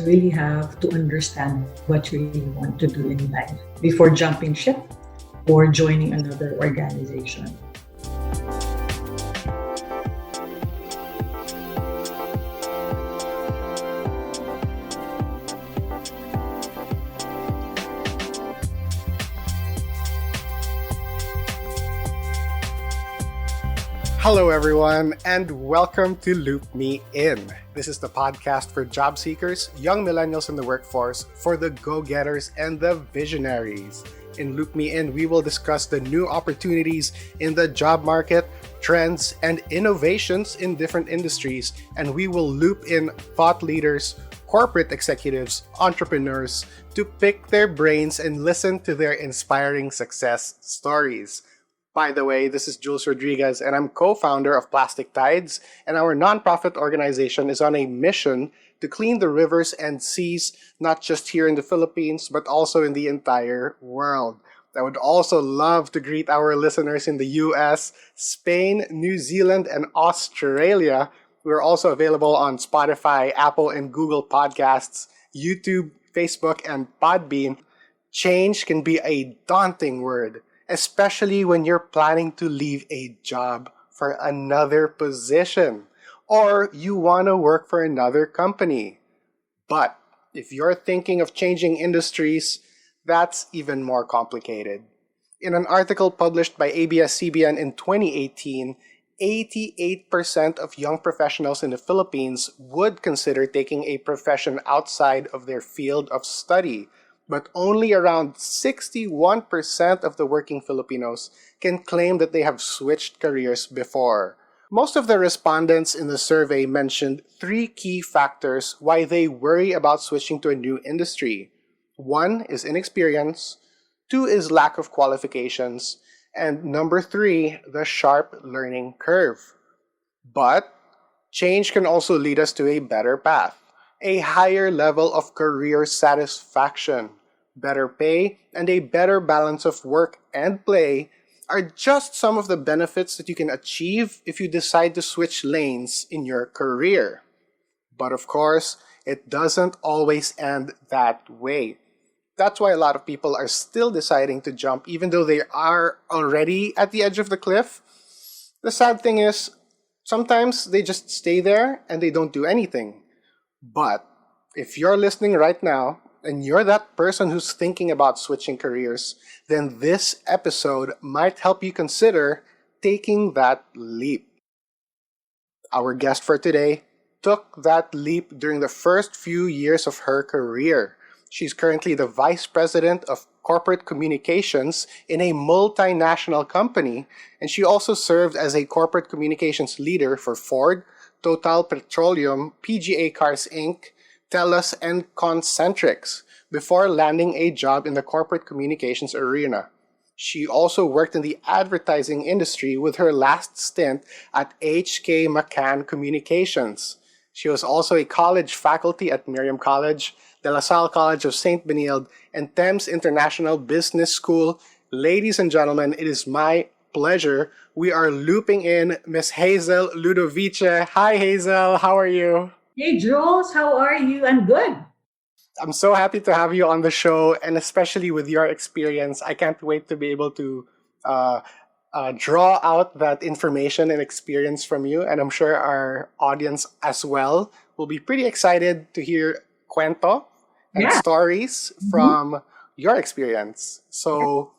really have to understand what you really want to do in life before jumping ship or joining another organization. Hello, everyone, and welcome to Loop Me In. This is the podcast for job seekers, young millennials in the workforce, for the go-getters and the visionaries. In Loop Me In, we will discuss the new opportunities in the job market, trends, and innovations in different industries, and we will loop in thought leaders, corporate executives, entrepreneurs to pick their brains and listen to their inspiring success stories. By the way, this is Jules Rodriguez, and I'm co-founder of Plastic Tides, and our nonprofit organization is on a mission to clean the rivers and seas, not just here in the Philippines, but also in the entire world. I would also love to greet our listeners in the US, Spain, New Zealand, and Australia. We're also available on Spotify, Apple, and Google Podcasts, YouTube, Facebook, and Podbean. Change can be a daunting word, especially when you're planning to leave a job for another position or you want to work for another company. But if you're thinking of changing industries, that's even more complicated. In an article published by ABS-CBN in 2018, 88% of young professionals in the Philippines would consider taking a profession outside of their field of study, but only around 61% of the working Filipinos can claim that they have switched careers before. Most of the respondents in the survey mentioned three key factors why they worry about switching to a new industry. One is inexperience, two is lack of qualifications, and number three, the sharp learning curve. But change can also lead us to a better path, a higher level of career satisfaction. Better pay, and a better balance of work and play are just some of the benefits that you can achieve if you decide to switch lanes in your career. But of course, it doesn't always end that way. That's why a lot of people are still deciding to jump even though they are already at the edge of the cliff. The sad thing is, sometimes they just stay there and they don't do anything. But if you're listening right now, and you're that person who's thinking about switching careers, then this episode might help you consider taking that leap. Our guest for today took that leap during the first few years of her career. She's currently the Vice President of Corporate Communications in a multinational company, and she also served as a corporate communications leader for Ford, Total Petroleum, PGA Cars Inc., TELUS, and Concentrix before landing a job in the corporate communications arena. She also worked in the advertising industry with her last stint at HK McCann Communications. She was also a college faculty at Miriam College, De La Salle College of St. Benilde, and Thames International Business School. Ladies and gentlemen, it is my pleasure. We are looping in Miss Hazel Ludovice. Hi, Hazel. How are you? Hey, Jules, how are you? I'm good. I'm so happy to have you on the show, and especially with your experience, I can't wait to be able to draw out that information and experience from you. And I'm sure our audience as well will be pretty excited to hear cuento and Yeah. stories Mhm. from your experience. So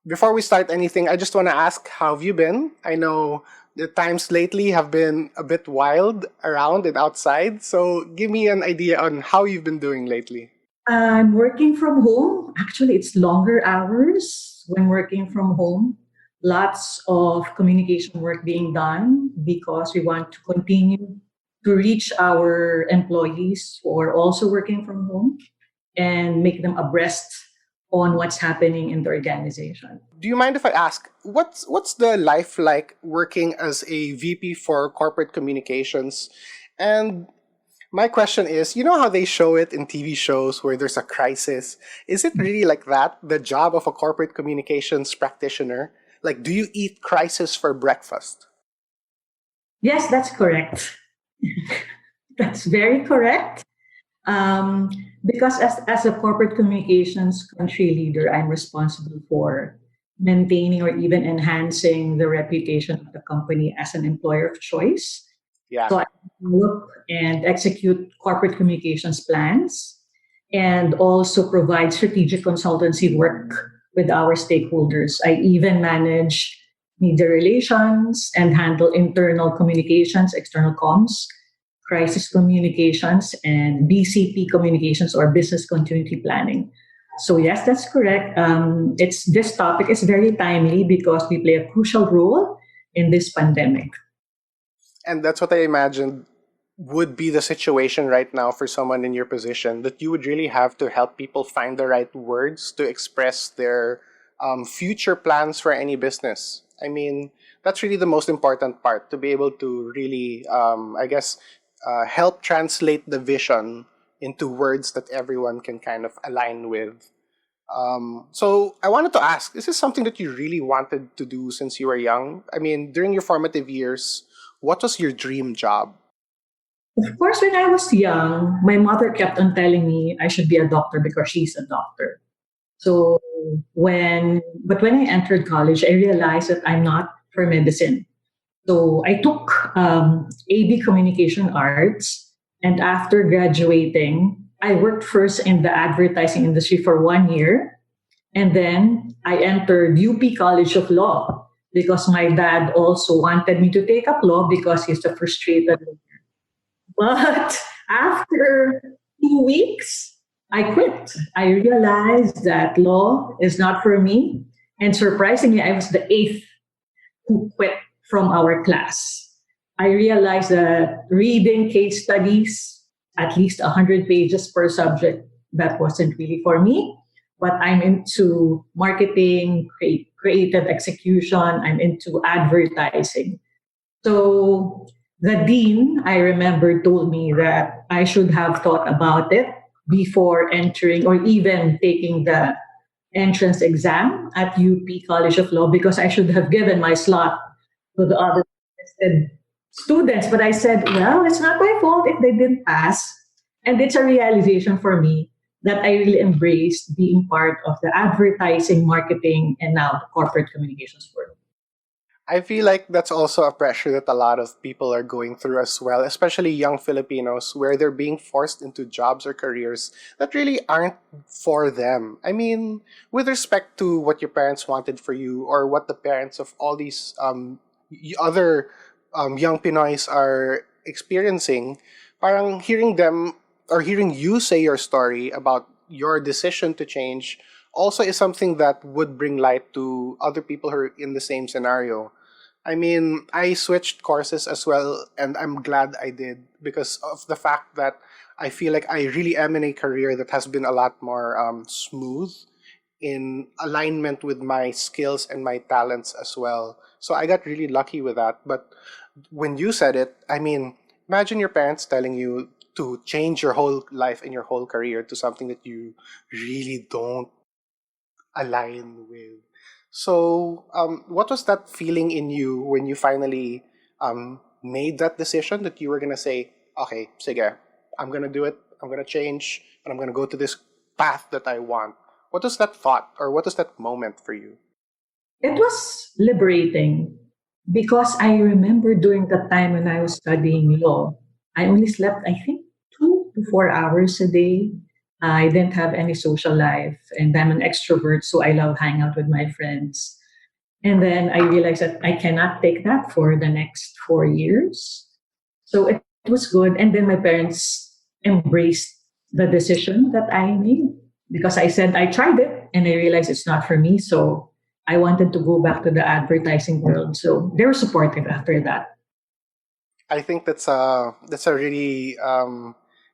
before we start anything, I just want to ask, how have you been? I know the times lately have been a bit wild around and outside. So give me an idea on how you've been doing lately. I'm working from home. Actually, it's longer hours when working from home. Lots of communication work being done because we want to continue to reach our employees who are also working from home and make them abreast on what's happening in the organization. Do you mind if I ask, what's the life like working as a VP for corporate communications? And my question is, you know how they show it in TV shows where there's a crisis? Is it really like that, the job of a corporate communications practitioner? Like, do you eat crisis for breakfast? Yes, that's correct. That's very correct. Um, because as a corporate communications country leader, I'm responsible for maintaining or even enhancing the reputation of the company as an employer of choice. Yeah. So I look and execute corporate communications plans and also provide strategic consultancy work with our stakeholders. I even manage media relations and handle internal communications, external comms, crisis communications, and BCP communications or business continuity planning. So yes, that's correct. It's this topic is very timely because we play a crucial role in this pandemic. And that's what I imagined would be the situation right now for someone in your position, that you would really have to help people find the right words to express their future plans for any business. I mean, that's really the most important part, to be able to really, I guess, help translate the vision into words that everyone can kind of align with. So I wanted to ask, is this something that you really wanted to do since you were young? I mean, during your formative years, what was your dream job? Of course, when I was young, my mother kept on telling me I should be a doctor because she's a doctor. So when I entered college, I realized that I'm not for medicine. So I took AB Communication Arts, and after graduating, I worked first in the advertising industry for 1 year, and then I entered UP College of Law because my dad also wanted me to take up law because he's a frustrated. But after 2 weeks, I quit. I realized that law is not for me. And surprisingly, I was the eighth who quit from our class. I realized that reading case studies, at least 100 pages per subject, that wasn't really for me. But I'm into marketing, creative execution, I'm into advertising. So the dean, I remember, told me that I should have thought about it before entering or even taking the entrance exam at UP College of Law because I should have given my slot to the other tested students. But I said, well, it's not my fault if they didn't pass. And it's a realization for me that I really embraced being part of the advertising, marketing, and now the corporate communications world. I feel like that's also a pressure that a lot of people are going through as well, especially young Filipinos, where they're being forced into jobs or careers that really aren't for them. I mean, with respect to what your parents wanted for you, or what the parents of all these other young Pinoys are experiencing, parang hearing them or hearing you say your story about your decision to change also is something that would bring light to other people who are in the same scenario. I mean, I switched courses as well, and I'm glad I did because of the fact that I feel like I really am in a career that has been a lot more smooth in alignment with my skills and my talents as well. So I got really lucky with that. But when you said it, I mean, imagine your parents telling you to change your whole life and your whole career to something that you really don't align with. So, what was that feeling in you when you finally made that decision that you were gonna say, "Okay, sige, I'm gonna do it. I'm gonna change, and I'm gonna go to this path that I want." What was that thought, or what was that moment for you? It was liberating because I remember during the time when I was studying law, I only slept, I think, 2 to 4 hours a day. I didn't have any social life, and I'm an extrovert, so I love hanging out with my friends. And then I realized that I cannot take that for the next 4 years. So it was good. And then my parents embraced the decision that I made because I said I tried it and I realized it's not for me. So I wanted to go back to the advertising world. So they were supportive after that. I think that's a really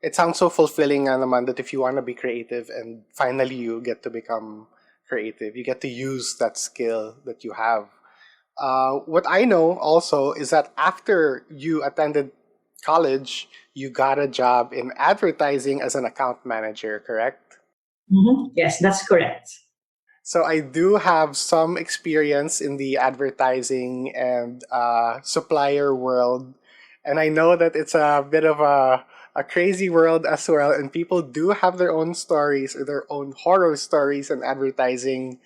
it sounds so fulfilling, naman, that if you want to be creative and finally you get to become creative, you get to use that skill that you have. What I know also is that after you attended college, you got a job in advertising as an account manager, correct? Yes, that's correct. So I do have some experience in the advertising and supplier world, and I know that it's a bit of a a crazy world as well, and people do have their own stories or their own horror stories in advertising.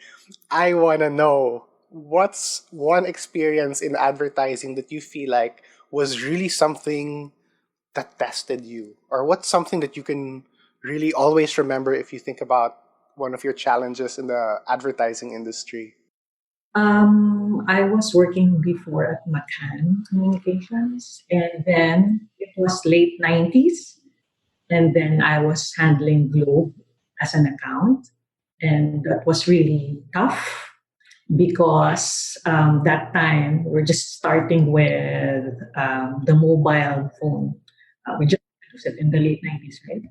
I want to know, what's one experience in advertising that you feel like was really something that tested you? Or what's something that you can really always remember if you think about one of your challenges in the advertising industry? I was working before at McCann Communications, and then it was late 90s, and then I was handling Globe as an account, and that was really tough because that time we're just starting with the mobile phone. We just introduced it in the late 90s, right?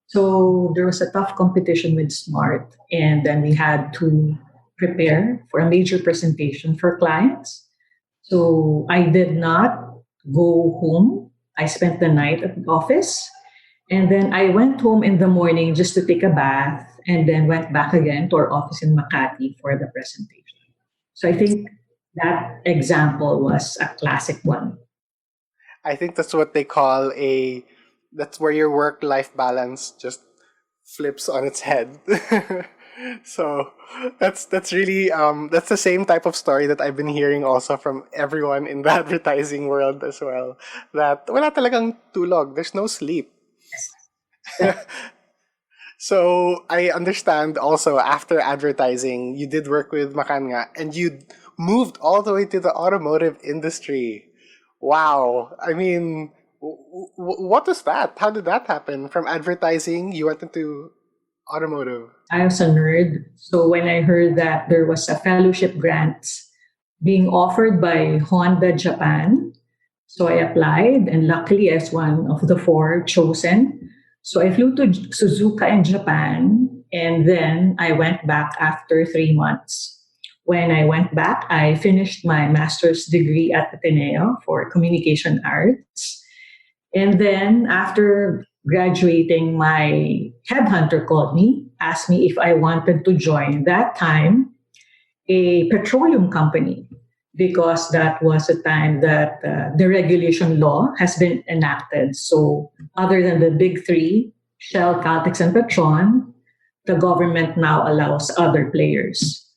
So there was a tough competition with Smart, and then we had to prepare for a major presentation for clients. So I did not go home. I spent the night at the office, and then I went home in the morning just to take a bath, and then went back again to our office in Makati for the presentation. So I think that example was a classic one. I think that's what they call a, that's where your work life balance just flips on its head. So that's really that's the same type of story that I've been hearing also from everyone in the advertising world as well. That wala talagang tulog. There's no sleep. Yes. So I understand also after advertising, you did work with Makanga and you moved all the way to the automotive industry. Wow. I mean, what was that? How did that happen? From advertising, you went into automotive. I was a nerd. So when I heard that there was a fellowship grant being offered by Honda Japan, so I applied, and luckily I was one of the four chosen. So I flew to Suzuka in Japan, and then I went back after 3 months. When I went back, I finished my master's degree at Ateneo for communication arts. And then after graduating, my headhunter called me, asked me if I wanted to join that time a petroleum company, because that was a time that the regulation law has been enacted. So other than the big three, Shell, Caltex, and Petron, the government now allows other players.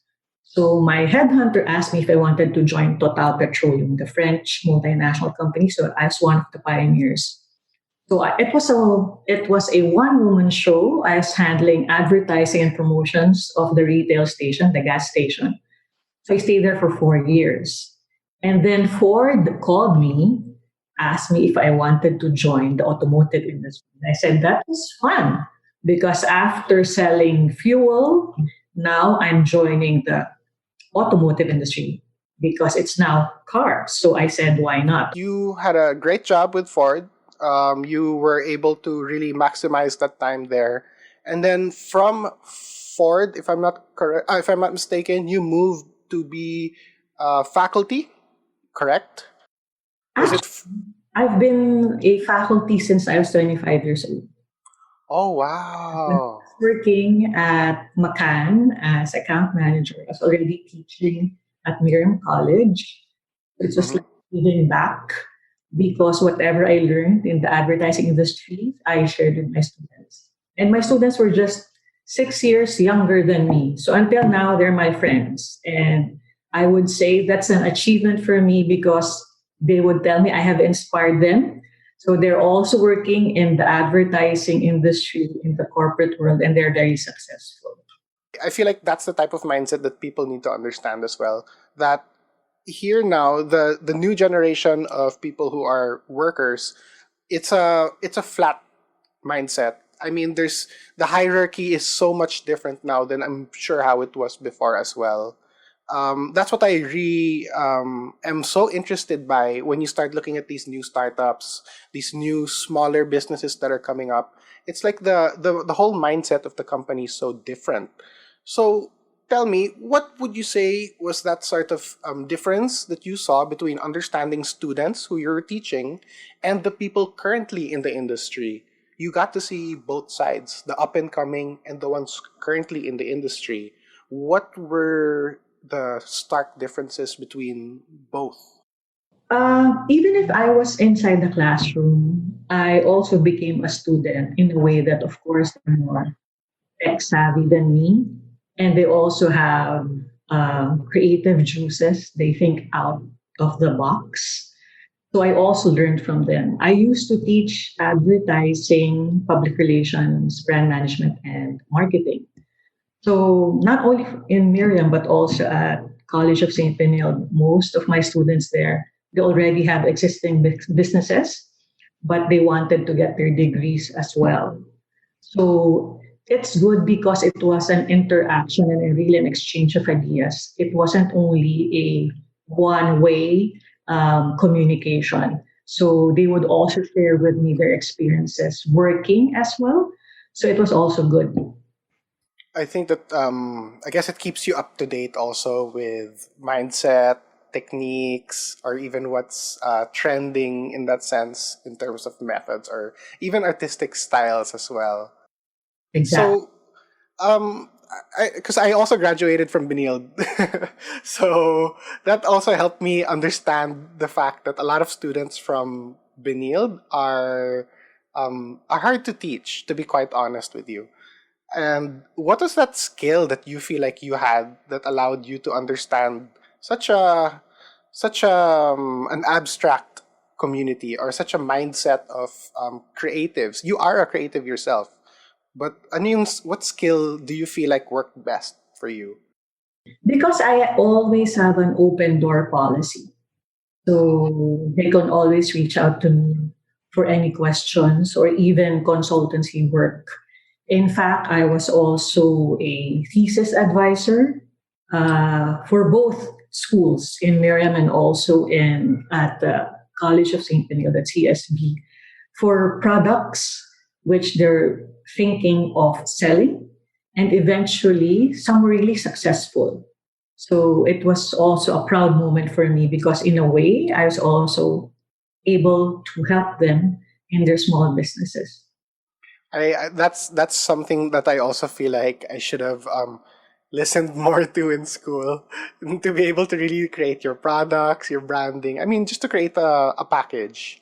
So my headhunter asked me if I wanted to join Total Petroleum, the French multinational company. So I was one of the pioneers. So it was a one woman show. I was handling advertising and promotions of the retail station, the gas station. So I stayed there for 4 years. And then Ford called me, asked me if I wanted to join the automotive industry. And I said that was fun because after selling fuel, now I'm joining the automotive industry because it's now cars. So I said, why not? You had a great job with Ford. You were able to really maximize that time there, and then from Ford, if I'm not correct, if I'm not mistaken, you moved to be faculty. Correct? Was it? Actually, I've been a faculty since I was 25 years old. Oh When I wow. was working at McCann as account manager, I was already teaching at Miriam College. It was Mm-hmm. like giving back because whatever I learned in the advertising industry, I shared with my students. And my students were just 6 years younger than me. So until now, they're my friends. And I would say that's an achievement for me because they would tell me I have inspired them. So they're also working in the advertising industry in the corporate world, and they're very successful. I feel like that's the type of mindset that people need to understand as well. That here now, the new generation of people who are workers, it's a flat mindset. I mean, there's the hierarchy is so much different now than I'm sure how it was before as well. That's what I really am so interested by when you start looking at these new startups, these new smaller businesses that are coming up. It's like the whole mindset of the company is so different. So tell me, what would you say was that sort of difference that you saw between understanding students who you're teaching and the people currently in the industry? You got to see both sides, the up and coming and the ones currently in the industry. What were the stark differences between both? Even if I was inside the classroom, I also became a student in a way that, of course, they're more tech savvy than me. And they also have creative juices. They think out of the box. So I also learned from them. I used to teach advertising, public relations, brand management, and marketing. So not only in Miriam, but also at College of St. Benilde, most of my students there, they already have existing businesses, but they wanted to get their degrees as well. So it's good because it was an interaction and a really an exchange of ideas. It wasn't only a one-way communication. So they would also share with me their experiences working as well. So it was also good. I think that I guess it keeps you up to date also with mindset, techniques, or even what's trending in that sense in terms of methods or even artistic styles as well. Exactly. So, because I also graduated from Benilde, so that also helped me understand the fact that a lot of students from Benilde are hard to teach. To be quite honest with you. And what was that skill that you feel like you had that allowed you to understand such a an abstract community or such a mindset of creatives? You are a creative yourself, but ano yung, what skill do you feel like worked best for you? Because I always have an open door policy. So they can always reach out to me for any questions or even consultancy work. In fact, I was also a thesis advisor for both schools in Miriam and also in at the College of St. Benilde at CSB for products which they're thinking of selling, and eventually some were really successful. So it was also a proud moment for me because in a way I was also able to help them in their small businesses. That's something that I also feel like I should have listened more to in school to be able to really create your products, your branding. I mean, just to create a package.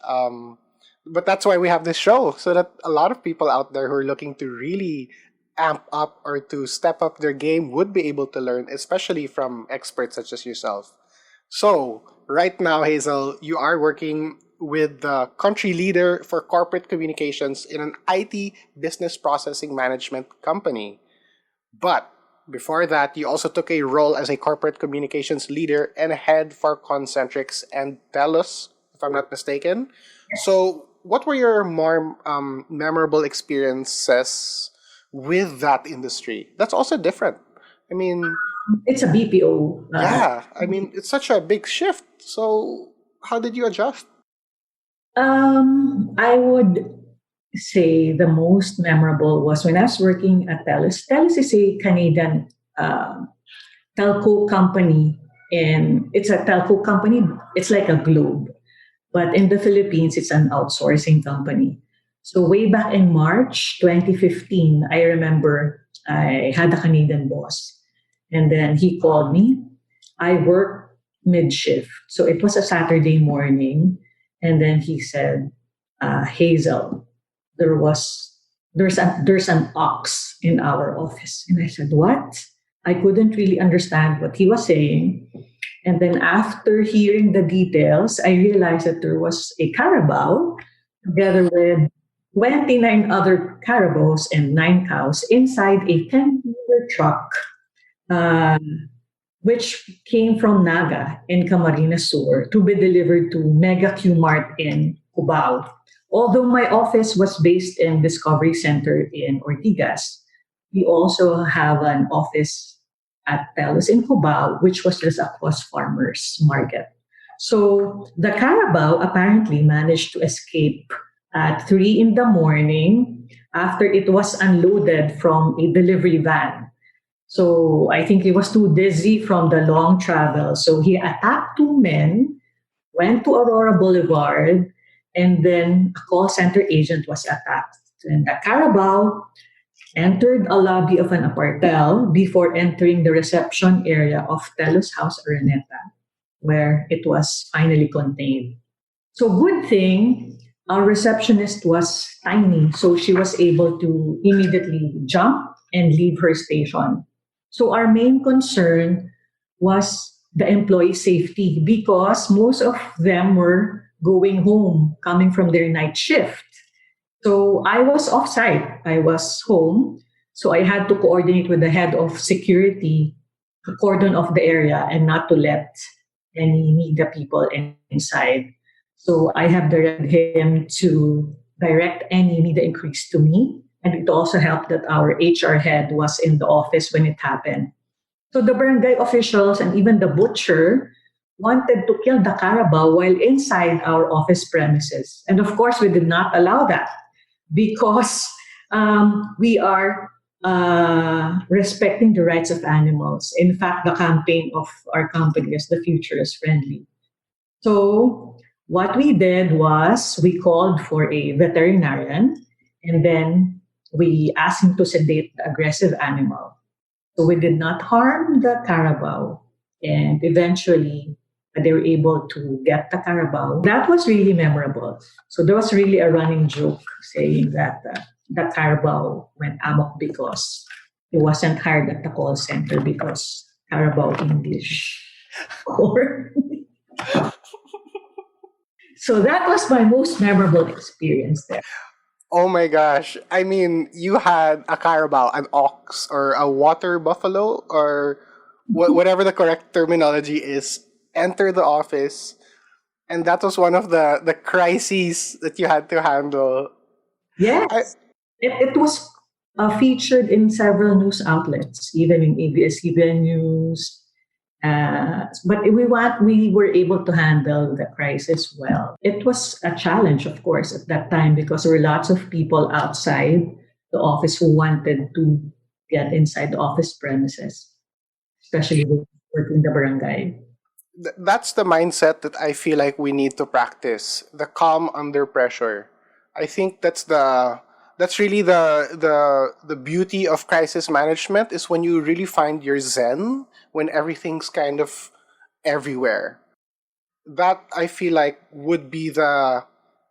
But that's why we have this show so that a lot of people out there who are looking to really amp up or to step up their game would be able to learn, especially from experts such as yourself. So, right now, Hazel, you are working with the country leader for corporate communications in an IT business processing management company. But before that, you also took a role as a corporate communications leader and head for Concentrix and Telus, if I'm not mistaken. So, what were your more memorable experiences with that industry? That's also different. I mean, It's a BPO. yeah, I mean, it's such a big shift. So, how did you adjust? I would say the most memorable was when I was working at TELUS. TELUS is a Canadian telco company, and it's a telco company. It's like a globe, but in the Philippines, it's an outsourcing company. So way back in March 2015, I remember I had a Canadian boss, and then he called me. I worked mid shift, so it was a Saturday morning, and then he said, "Hazel, there was there's an ox in our office," and I said, "What?" I couldn't really understand what he was saying. And then after hearing the details, I realized that there was a carabao together with 29 other carabaos and 9 cows inside a 10-wheeler truck, uh, which came from Naga in Camarines Sur to be delivered to Mega Q Mart in Cubao. Although my office was based in Discovery Center in Ortigas, we also have an office at Telos in Cubao, which was just across farmers market. So the Carabao apparently managed to escape at 3 in the morning after it was unloaded from a delivery van. So I think he was too dizzy from the long travel. So he attacked two men, went to Aurora Boulevard, and then a call center agent was attacked. And the Carabao entered a lobby of an apartel before entering the reception area of Telos House Araneta. where it was finally contained. So good thing our receptionist was tiny, so she was able to immediately jump and leave her station. So our main concern was the employee safety because most of them were going home, coming from their night shift. So I was offsite. I was home. So I had to coordinate with the head of security to cordon off the area and not to let any media people inside. So I have directed him to direct any media inquiries to me. And it also helped that our HR head was in the office when it happened. So the barangay officials and even the butcher wanted to kill the carabao while inside our office premises. And of course, we did not allow that because we are respecting the rights of animals. In fact, the campaign of our company is the future is friendly. So what we did was we called for a veterinarian and then we asked him to sedate the aggressive animal. So we did not harm the carabao. And eventually, they were able to get the carabao. That was really memorable. So there was really a running joke saying that the carabao went amok because he wasn't hired at the call center because carabao English. Or so that was my most memorable experience there. Oh my gosh. I mean, you had a carabao, an ox, or a water buffalo, or whatever the correct terminology is, enter the office. And that was one of the crises that you had to handle. I, Yes, it was featured in several news outlets, even in ABS-CBN News. But we were able to handle the crisis well. It was a challenge, of course, at that time because there were lots of people outside the office who wanted to get inside the office premises, especially with working the barangay. that's the mindset that I feel like we need to practice. The calm under pressure. I think that's really the beauty of crisis management is when you really find your zen when everything's kind of everywhere. That I feel like would be the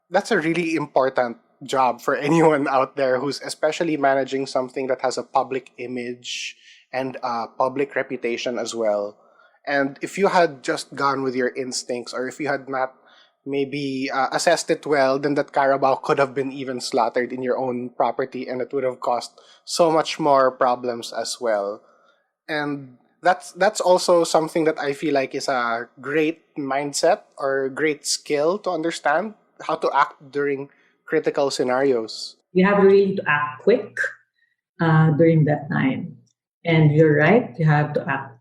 that's a really important job for anyone out there who's especially managing something that has a public image and a public reputation as well. And if you had just gone with your instincts, or if you had not maybe assessed it well, then that carabao could have been even slaughtered in your own property, and it would have caused so much more problems as well. And that's also something that I feel like is a great mindset or great skill to understand how to act during critical scenarios. You have really to act quick during that time. And you're right, you have to act,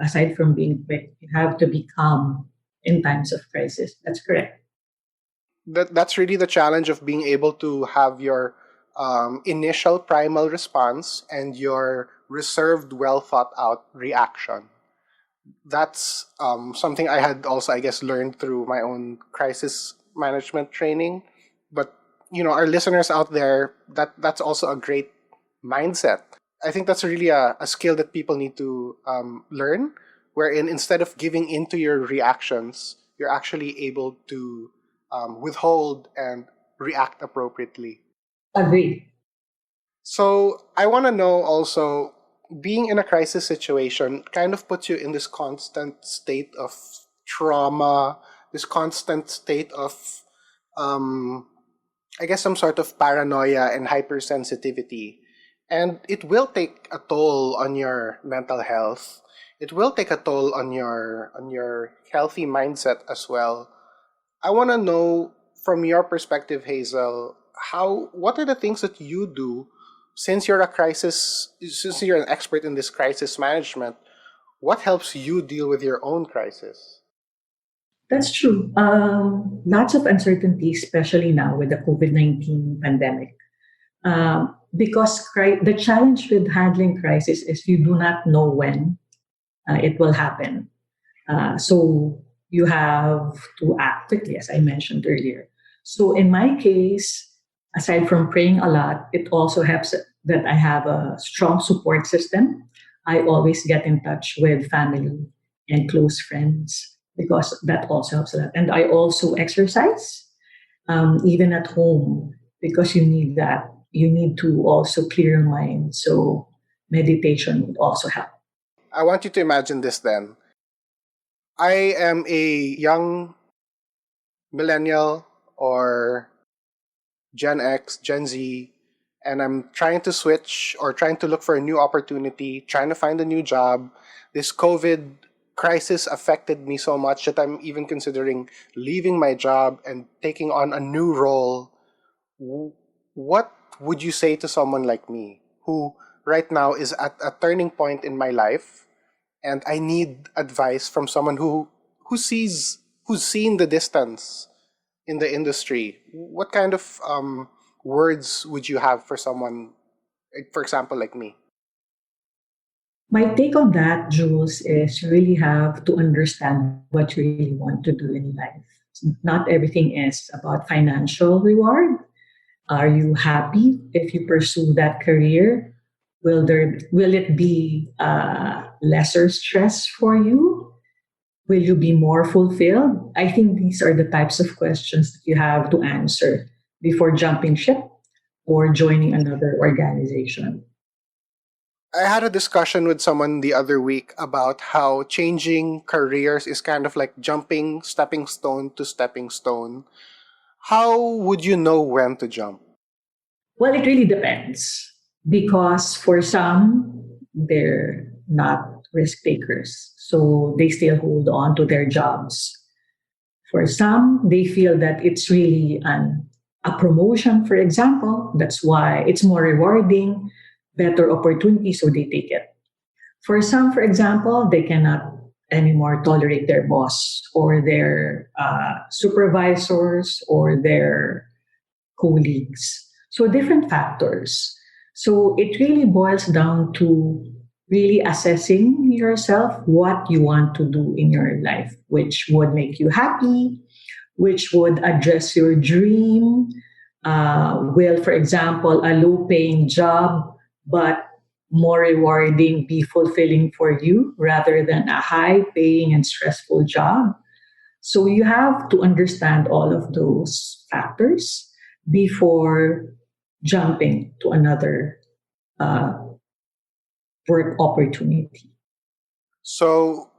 aside from being quick, you have to be calm in times of crisis. That's correct. That's really the challenge of being able to have your initial primal response and your reserved, well thought out reaction. That's something I had also, I guess, learned through my own crisis management training. But our listeners out there, that's also a great mindset. I think that's really a skill that people need to learn, wherein instead of giving into your reactions, you're actually able to withhold and react appropriately. Agree. So I want to know also, being in a crisis situation kind of puts you in this constant state of trauma, this constant state of, um, I guess, some sort of paranoia and hypersensitivity. And it will take a toll on your mental health. It will take a toll on your healthy mindset as well. I want to know from your perspective, Hazel, how what are the things that you do since you're an expert in this crisis management, what helps you deal with your own crisis? That's true. Lots of uncertainty, especially now with the COVID-19 pandemic. Because the challenge with handling crisis is you do not know when it will happen. So you have to act quickly, as I mentioned earlier. So in my case, aside from praying a lot, it also helps that I have a strong support system. I always get in touch with family and close friends. because that also helps a lot. And I also exercise, even at home, because you need that. You need to also clear your mind. So meditation would also help. I want you to imagine this then. I am a young millennial or Gen X, Gen Z, and I'm trying to switch or trying to look for a new opportunity, trying to find a new job. This COVID crisis affected me so much that I'm even considering leaving my job and taking on a new role. What would you say to someone like me who right now is at a turning point in my life and I need advice from someone who's seen the distance in the industry? What kind of words would you have for someone, for example, like me? My take on that, Jules, is you really have to understand what you really want to do in life. Not everything is about financial reward. Are you happy if you pursue that career? Will it be lesser stress for you? Will you be more fulfilled? I think these are the types of questions that you have to answer before jumping ship or joining another organization. I had a discussion with someone the other week about how changing careers is kind of like jumping stepping stone to stepping stone. How would you know when to jump? Well, it really depends because for some, they're not risk takers. So they still hold on to their jobs. For some, they feel that it's really a promotion, for example. That's why it's more rewarding, better opportunity, so they take it. For some, for example, they cannot anymore tolerate their boss or their supervisors or their colleagues. So different factors. So it really boils down to really assessing yourself what you want to do in your life, which would make you happy, which would address your dream. Will, for example, a low paying job, but more rewarding, be fulfilling for you rather than a high paying and stressful job? So you have to understand all of those factors before jumping to another uh, work opportunity. So,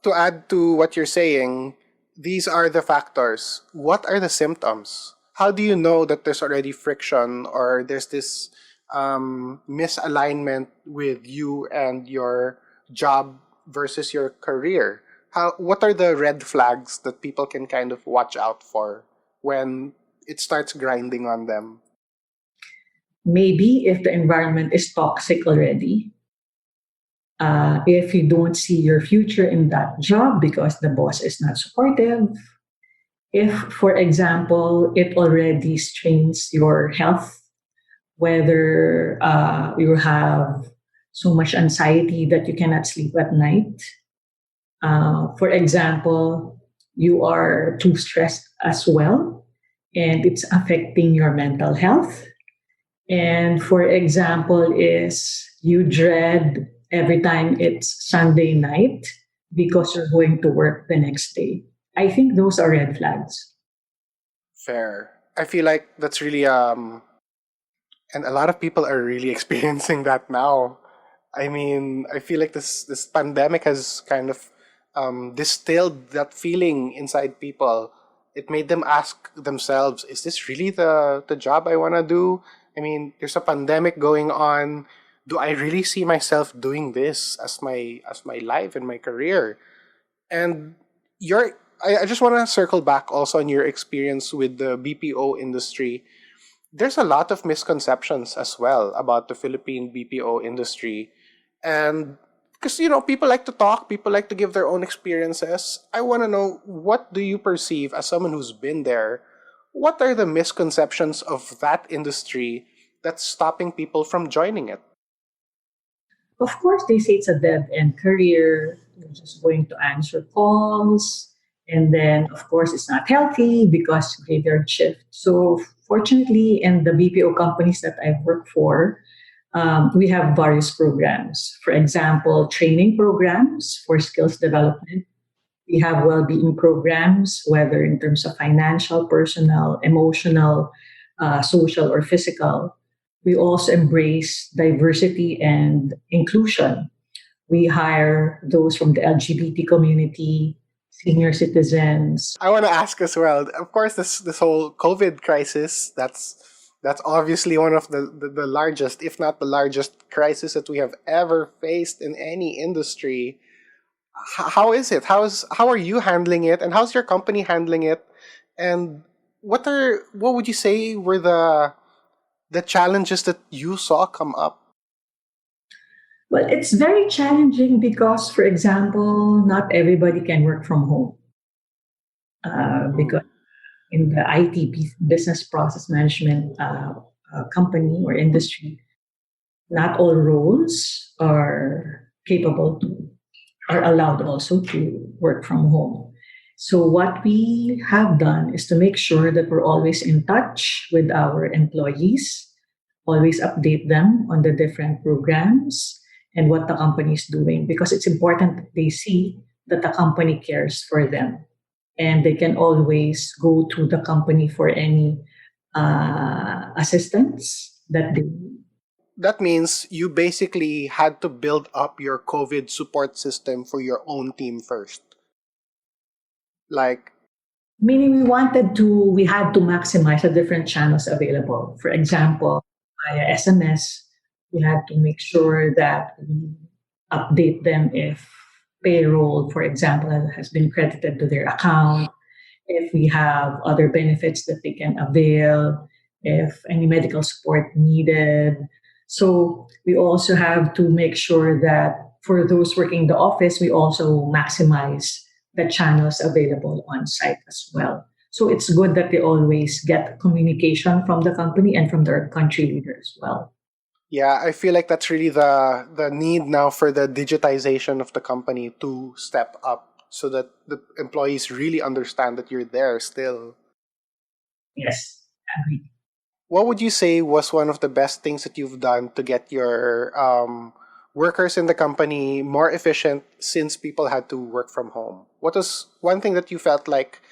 to add to what you're saying, these are the factors. What are the symptoms? How do you know that there's already friction or there's this misalignment with you and your job versus your career? What are the red flags that people can kind of watch out for when it starts grinding on them? Maybe if the environment is toxic already, if you don't see your future in that job because the boss is not supportive, if, for example, it already strains your health, whether you have so much anxiety that you cannot sleep at night, for example, you are too stressed as well, and it's affecting your mental health. And for example, is you dread every time it's Sunday night because you're going to work the next day. I think those are red flags. Fair. I feel like that's really and a lot of people are really experiencing that now. I mean, I feel like this pandemic has kind of distilled that feeling inside people. It made them ask themselves, "Is this really the job I want to do?" I mean, there's a pandemic going on. Do I really see myself doing this as my life and my career? And I just want to circle back also on your experience with the BPO industry. There's a lot of misconceptions as well about the Philippine BPO industry. And because people like to talk, people like to give their own experiences. I want to know, what do you perceive as someone who's been there? What are the misconceptions of that industry that's stopping people from joining it? Of course, they say it's a dead end career. You're just going to answer calls. And then, of course, it's not healthy because graveyard shift. So, fortunately, in the BPO companies that I've worked for, we have various programs. For example, training programs for skills development. We have well-being programs, whether in terms of financial, personal, emotional, social, or physical. We also embrace diversity and inclusion. We hire those from the LGBT community, senior citizens. I want to ask as well. Of course, this whole COVID crisis, that's obviously one of the largest, if not the largest, crisis that we have ever faced in any industry. How is it? How are you handling it, and how's your company handling it? And what would you say were the challenges that you saw come up? Well, it's very challenging because, for example, not everybody can work from home Mm. because in the IT business process management company or industry, not all roles are capable to are allowed also to work from home. So what we have done is to make sure that we're always in touch with our employees, always update them on the different programs and what the company is doing because it's important that they see that the company cares for them and they can always go to the company for any assistance that they need. That means you basically had to build up your COVID support system for your own team first. Like, Meaning we had to maximize the different channels available. For example, via SMS, we had to make sure that we update them if payroll, for example, has been credited to their account, if we have other benefits that they can avail, if any medical support needed. So we also have to make sure that for those working in the office, we also maximize the channels available on site as well. So it's good that they always get communication from the company and from their country leader as well. yeah, I feel like that's really the need now for the digitization of the company to step up so that the employees really understand that you're there still. Yes, agree. What would you say was one of the best things that you've done to get your workers in the company more efficient since people had to work from home? What was one thing that you felt like,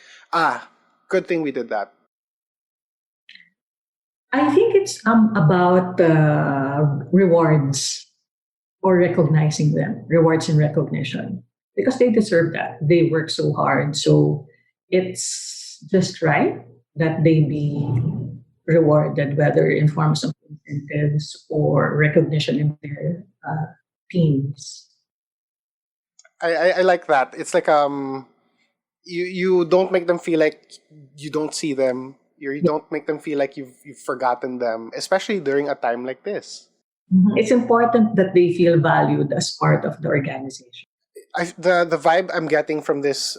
good thing we did that? I think it's about rewards or recognizing them, rewards and recognition, because they deserve that. They work so hard. So it's just right that they be rewarded, whether in forms of incentives or recognition in their teams. I like that. It's like you don't make them feel like you don't see them. You don't make them feel like you've forgotten them, especially during a time like this. Mhm. It's important that they feel valued as part of the organization. The vibe I'm getting from this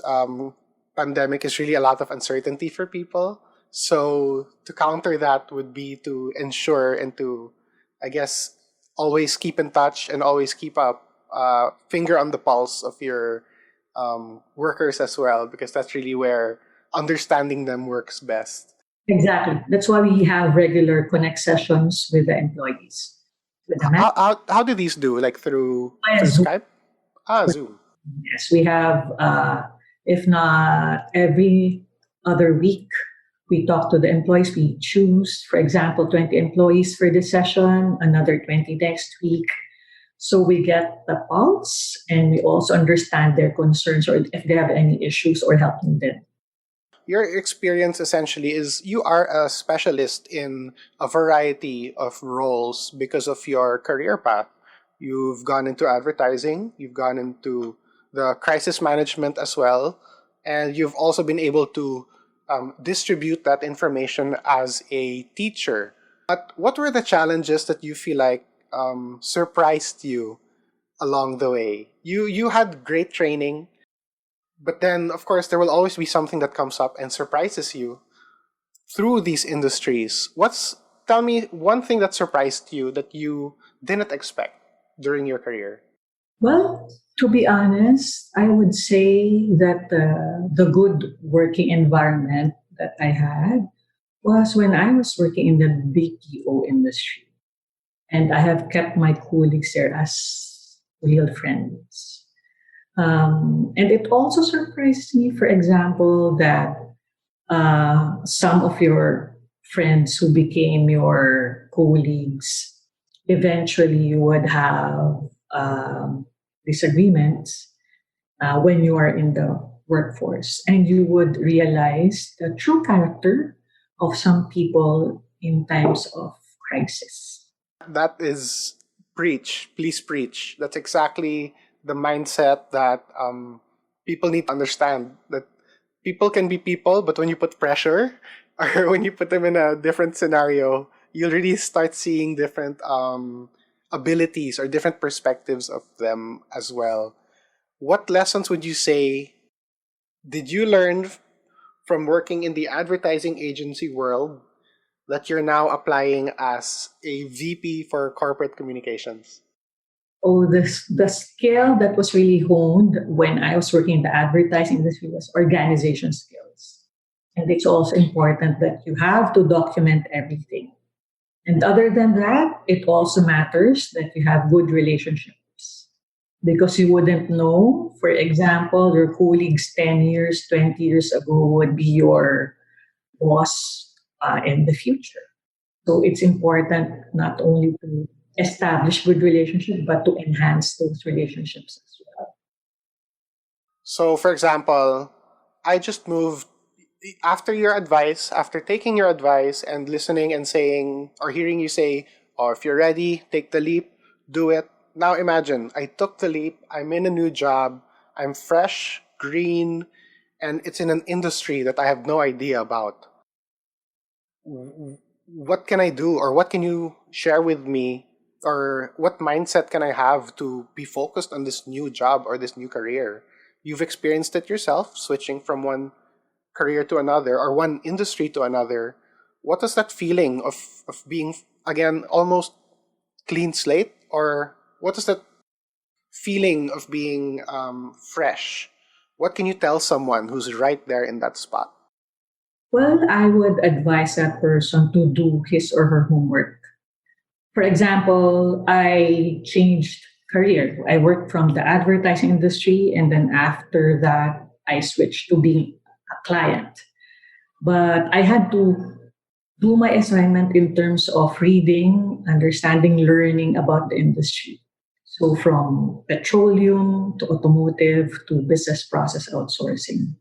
pandemic is really a lot of uncertainty for people. So to counter that would be to ensure and to, I guess, always keep in touch and always keep a finger on the pulse of your workers as well, because that's really where understanding them works best. Exactly. That's why we have regular connect sessions with the employees, with the How do these do? Like through managers. Skype? Ah, Zoom. Yes, we have, if not every other week, we talk to the employees. We choose, for example, 20 employees for this session, another 20 next week. So we get the pulse and we also understand their concerns or if they have any issues or helping them. Your experience essentially is you are a specialist in a variety of roles because of your career path. You've gone into advertising, you've gone into the crisis management as well, and you've also been able to distribute that information as a teacher. But what were the challenges that you feel like surprised you along the way? You had great training, but then, of course, there will always be something that comes up and surprises you through these industries. Tell me one thing that surprised you that you didn't expect during your career? Well, to be honest, I would say that the good working environment that I had was when I was working in the BPO industry. And I have kept my colleagues there as real friends. And it also surprised me, for example, that some of your friends who became your colleagues, eventually you would have um, disagreements when you are in the workforce, and you would realize the true character of some people in times of crisis. That is preach. Please preach. That's exactly the mindset that people need to understand. That people can be people, but when you put pressure or when you put them in a different scenario, you'll really start seeing different abilities or different perspectives of them as well. What lessons would you say did you learn from working in the advertising agency world that you're now applying as a VP for corporate communications? Oh, the skill that was really honed when I was working in the advertising industry was organization skills. And it's also important that you have to document everything. And other than that, it also matters that you have good relationships because you wouldn't know, for example, your colleagues 10 years, 20 years ago would be your boss in the future. So it's important not only to establish good relationships, but to enhance those relationships as well. So, for example, I just moved after your advice, after taking your advice and listening and saying or hearing you say, oh, if you're ready, take the leap, do it. Now imagine, I took the leap, I'm in a new job, I'm fresh, green, and it's in an industry that I have no idea about. What can I do, or what can you share with me, or what mindset can I have to be focused on this new job or this new career? You've experienced it yourself, switching from one career to another or one industry to another. What is that feeling of being, again, almost clean slate? Or what is that feeling of being fresh? What can you tell someone who's right there in that spot? Well, I would advise that person to do his or her homework. For example, I changed career. I worked from the advertising industry, and then after that, I switched to being a client. But I had to do my assignment in terms of reading, understanding, learning about the industry. So from petroleum to automotive to business process outsourcing.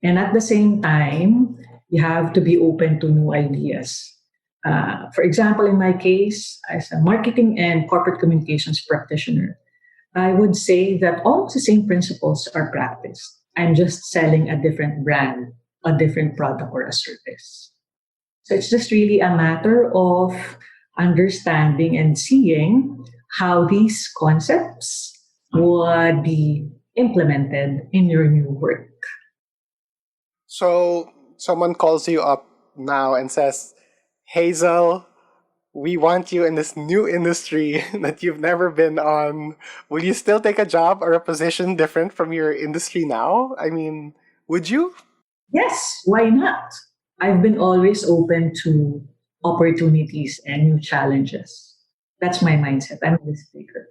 And at the same time, you have to be open to new ideas. For example, in my case, as a marketing and corporate communications practitioner, I would say that all the same principles are practiced. I'm just selling a different brand, a different product or a service. So it's just really a matter of understanding and seeing how these concepts would be implemented in your new work. So someone calls you up now and says, Hazel, we want you in this new industry that you've never been on. Will you still take a job or a position different from your industry now? I mean, would you? Yes, why not? I've been always open to opportunities and new challenges. That's my mindset. I'm a risk taker.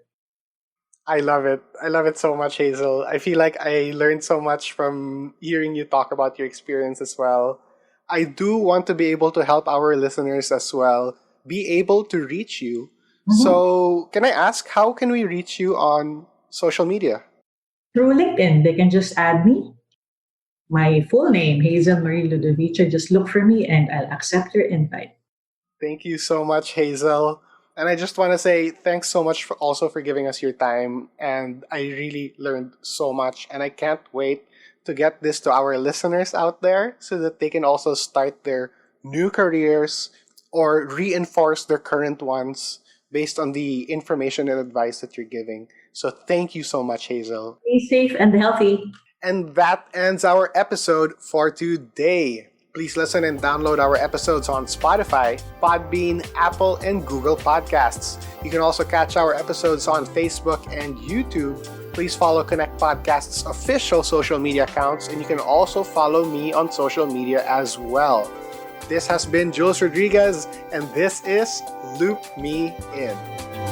I love it. I love it so much, Hazel. I feel like I learned so much from hearing you talk about your experience as well. I do want to be able to help our listeners as well be able to reach you. Mhm. So, can I ask, how can we reach you on social media? Through LinkedIn, they can just add me, my full name, Hazel Marie Ludovice. Just look for me and I'll accept your invite. Thank you so much, Hazel. And I just want to say thanks so much for also for giving us your time. And I really learned so much. And I can't wait to get this to our listeners out there so that they can also start their new careers or reinforce their current ones based on the information and advice that you're giving. So thank you so much, Hazel. Be safe and healthy. And that ends our episode for today. Please listen and download our episodes on Spotify, Podbean, Apple, and Google Podcasts. You can also catch our episodes on Facebook and YouTube. Please follow Connect Podcast's official social media accounts, and you can also follow me on social media as well. This has been Jules Rodriguez, and this is Loop Me In.